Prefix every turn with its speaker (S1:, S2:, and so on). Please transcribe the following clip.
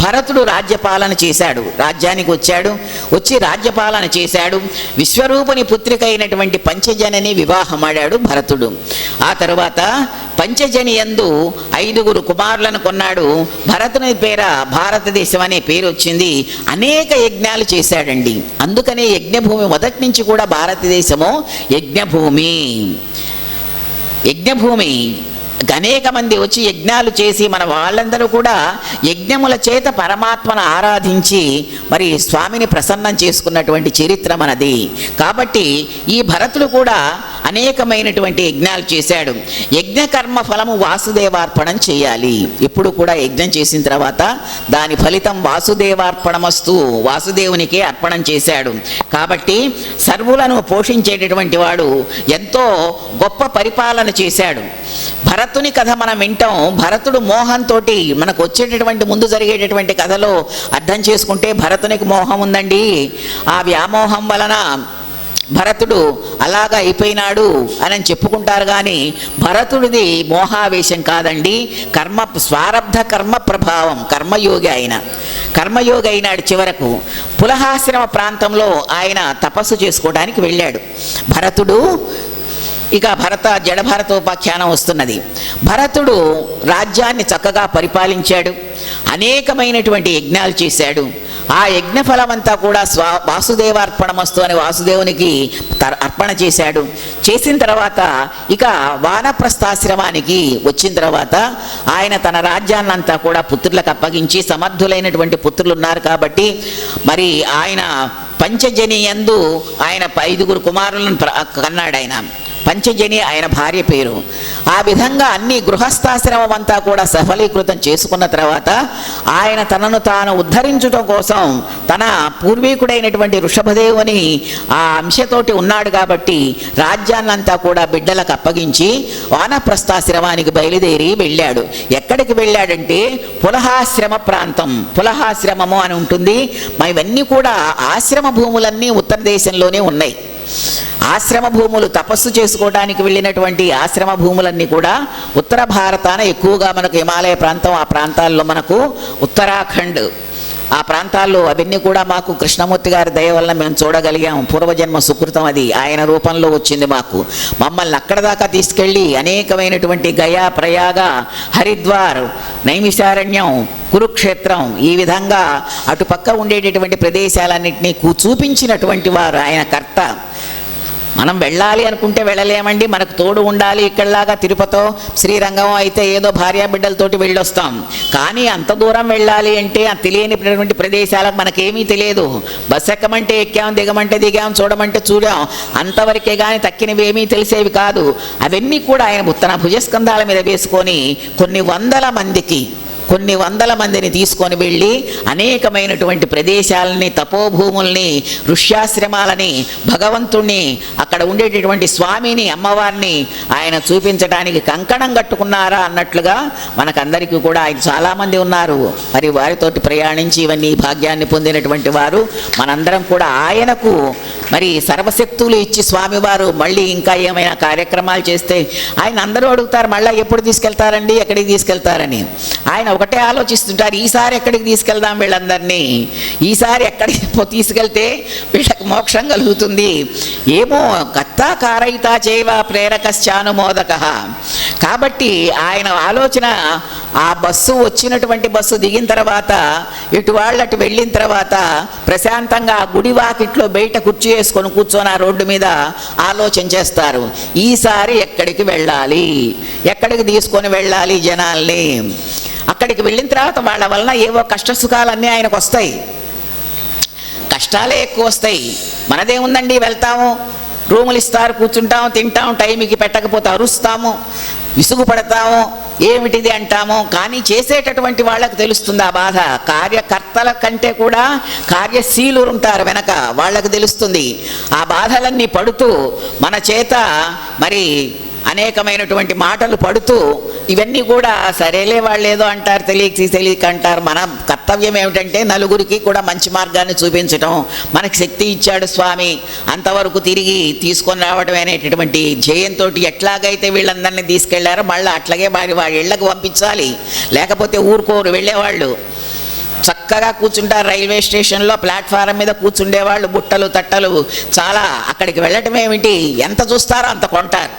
S1: భరతుడు రాజ్యపాలన చేశాడు, రాజ్యానికి వచ్చి రాజ్యపాలన చేశాడు. విశ్వరూపుని పుత్రిక అయినటువంటి పంచజనిని వివాహమాడాడు భరతుడు. ఆ తరువాత పంచజని యందు 5 కుమారులను కొన్నాడు. భరతుని పేర భారతదేశం అనే పేరు వచ్చింది. అనేక యజ్ఞాలు చేశాడండి. అందుకనే యజ్ఞభూమి మొదటి నుంచి కూడా భారతదేశము యజ్ఞభూమి. అనేక మంది వచ్చి యజ్ఞాలు చేసి మన వాళ్ళందరూ కూడా యజ్ఞముల చేత పరమాత్మను ఆరాధించి మరి స్వామిని ప్రసన్నం చేసుకున్నటువంటి చరిత్ర మనది. కాబట్టి ఈ భరతుడు కూడా అనేకమైనటువంటి యజ్ఞాలు చేశాడు. యజ్ఞకర్మ ఫలము వాసుదేవార్పణం చేయాలి. ఎప్పుడు కూడా యజ్ఞం చేసిన తర్వాత దాని ఫలితం వాసుదేవార్పణమస్తు, వాసుదేవునికే అర్పణం చేశాడు. కాబట్టి సర్వులను పోషించేటటువంటి వాడు, ఎంతో గొప్ప పరిపాలన చేశాడు. భరతుని కథ మనం వింటాం. భరతుడు మోహంతో మనకు వచ్చేటటువంటి ముందు జరిగేటటువంటి కథలో అర్థం చేసుకుంటే భరతునికి మోహం ఉందండి. ఆ వ్యామోహం వలన భరతుడు అలాగా అయిపోయినాడు అని చెప్పుకుంటారు. కానీ భరతుడిది మోహావేశం కాదండి, స్వారబ్ధ కర్మ ప్రభావం. కర్మయోగి అయినాడు. చివరకు పులహాశ్రమ ప్రాంతంలో ఆయన తపస్సు చేసుకోవడానికి వెళ్ళాడు భరతుడు. ఇక జడభరతోపాఖ్యానం వస్తున్నది. భరతుడు రాజ్యాన్ని చక్కగా పరిపాలించాడు, అనేకమైనటువంటి యజ్ఞాలు చేశాడు. ఆ యజ్ఞ ఫలమంతా కూడా వాసుదేవార్పణమస్తు అని వాసుదేవునికి అర్పణ చేశాడు. చేసిన తర్వాత ఇక వానప్రస్థాశ్రమానికి వచ్చిన తర్వాత ఆయన తన రాజ్యాన్నంతా కూడా పుత్రులకు అప్పగించి, సమర్థులైనటువంటి పుత్రులు ఉన్నారు కాబట్టి మరి ఆయన పంచజని యందు ఆయన 5 కుమారులను కన్నాడు. ఆయన పంచజని ఆయన భార్య పేరు. ఆ విధంగా అన్ని గృహస్థాశ్రమం అంతా కూడా సఫలీకృతం చేసుకున్న తర్వాత ఆయన తనను తాను ఉద్ధరించడం కోసం తన పూర్వీకుడైనటువంటి వృషభదేవుని ఆ అంశతోటి ఉన్నాడు కాబట్టి రాజ్యాన్నంతా కూడా బిడ్డలకు అప్పగించి వానప్రస్థాశ్రమానికి బయలుదేరి వెళ్ళాడు. ఎక్కడికి వెళ్ళాడంటే పులహాశ్రమ ప్రాంతం. పులహాశ్రమము అని ఉంటుంది. ఇవన్నీ కూడా ఆశ్రమ భూములన్నీ ఉత్తర దేశంలోనే ఉన్నాయి. ఆశ్రమ భూములు, తపస్సు చేసుకోవడానికి వెళ్ళినటువంటి ఆశ్రమ భూములన్నీ కూడా ఉత్తర భారతాన ఎక్కువగా మనకు హిమాలయ ప్రాంతం, ఆ ప్రాంతాల్లో మనకు ఉత్తరాఖండ్, ఆ ప్రాంతాల్లో అవన్నీ కూడా మాకు కృష్ణమూర్తి గారి దయ వల్ల మేము చూడగలిగాం. పూర్వజన్మ సుకృతం అది ఆయన రూపంలో వచ్చింది మాకు. మమ్మల్ని అక్కడ దాకా తీసుకెళ్ళి అనేకమైనటువంటి గయా, ప్రయాగ, హరిద్వార్, నైమిషారణ్యం, కురుక్షేత్రం, ఈ విధంగా అటుపక్క ఉండేటటువంటి ప్రదేశాలన్నింటినీ చూపించినటువంటి వారు ఆయన కర్త. మనం వెళ్ళాలి అనుకుంటే వెళ్ళలేమండి, మనకు తోడు ఉండాలి. ఇక్కడలాగా తిరుపతో శ్రీరంగం అయితే ఏదో భార్యాబిడ్డలతోటి వెళ్ళొస్తాం. కానీ అంత దూరం వెళ్ళాలి అంటే ఆ తెలియనిటువంటి ప్రదేశాలకు మనకేమీ తెలియదు. బస్సు ఎక్కమంటే ఎక్కాం, దిగమంటే దిగాం, చూడమంటే చూడాం, అంతవరకే కానీ తక్కినవి ఏమీ తెలిసేవి కాదు. అవన్నీ కూడా ఆయన తన భుజస్కంధాల మీద వేసుకొని కొన్ని వందల మందిని తీసుకొని వెళ్ళి అనేకమైనటువంటి ప్రదేశాలని, తపోభూముల్ని, ఋష్యాశ్రమాలని, భగవంతుణ్ణి, అక్కడ ఉండేటటువంటి స్వామిని, అమ్మవారిని ఆయన చూపించడానికి కంకణం కట్టుకున్నారా అన్నట్లుగా మనకందరికీ కూడా ఆయన చాలామంది ఉన్నారు. మరి వారితోటి ప్రయాణించి ఇవన్నీ భాగ్యాన్ని పొందినటువంటి వారు మనందరం కూడా ఆయనకు మరి సర్వశక్తులు ఇచ్చి స్వామివారు మళ్ళీ ఇంకా ఏమైనా కార్యక్రమాలు చేస్తే ఆయన అందరూ అడుగుతారు, మళ్ళీ ఎప్పుడు తీసుకెళ్తారండి, ఎక్కడికి తీసుకెళ్తారని. ఆయన ఒకటే ఆలోచిస్తుంటారు, ఈసారి ఎక్కడికి తీసుకెళ్దాం వీళ్ళందరినీ, ఈసారి ఎక్కడికి తీసుకెళ్తే వీళ్ళకి మోక్షం కలుగుతుంది. ఏమో కర్తా కారయితా చైవ ప్రేరకశ్చానుమోదక. కాబట్టి ఆయన ఆలోచన ఆ బస్సు వచ్చినటువంటి బస్సు దిగిన తర్వాత ఇటు వాళ్ళటు వెళ్ళిన తర్వాత ప్రశాంతంగా ఆ గుడి వాకిట్లో బయట కుర్చీ వేసుకొని కూర్చొని ఆ రోడ్డు మీద ఆలోచన చేస్తారు, ఈసారి ఎక్కడికి వెళ్ళాలి, ఎక్కడికి తీసుకొని వెళ్ళాలి జనాల్ని. అక్కడికి వెళ్ళిన తర్వాత వాళ్ళ వలన ఏవో కష్టసుఖాలన్నీ ఆయనకు వస్తాయి, కష్టాలే ఎక్కువ వస్తాయి. మనదేముందండి, వెళ్తాము, రూములు ఇస్తారు, కూర్చుంటాము, తింటాము, టైంకి పెట్టకపోతే అరుస్తాము, విసుగుపడతాము, ఏమిటిది అంటాము. కానీ చేసేటటువంటి వాళ్ళకు తెలుస్తుంది ఆ బాధ. కార్యకర్తల కంటే కూడా కార్యశీలురు ఉంటారు వెనక, వాళ్ళకు తెలుస్తుంది. ఆ బాధలన్నీ పడుతూ మన చేత మరి అనేకమైనటువంటి మాటలు పడుతూ ఇవన్నీ కూడా సరేలే, వాళ్ళు ఏదో అంటారు, తెలియక అంటారు. మన కర్తవ్యం ఏమిటంటే నలుగురికి కూడా మంచి మార్గాన్ని చూపించటం. మనకి శక్తి ఇచ్చాడు స్వామి, అంతవరకు తిరిగి తీసుకొని రావడం అనేటటువంటి ధ్యేయంతో ఎట్లాగైతే వీళ్ళందరినీ తీసుకెళ్లారో మళ్ళీ అట్లాగే వారి ఇళ్లకు పంపించాలి, లేకపోతే ఊరుకోరు వెళ్ళేవాళ్ళు. చక్కగా కూర్చుంటారు రైల్వే స్టేషన్లో, ప్లాట్ఫారం మీద కూర్చుండేవాళ్ళు బుట్టలు తట్టలు చాలా. అక్కడికి వెళ్ళటం ఏమిటి, ఎంత చూస్తారో అంత కొంటారు.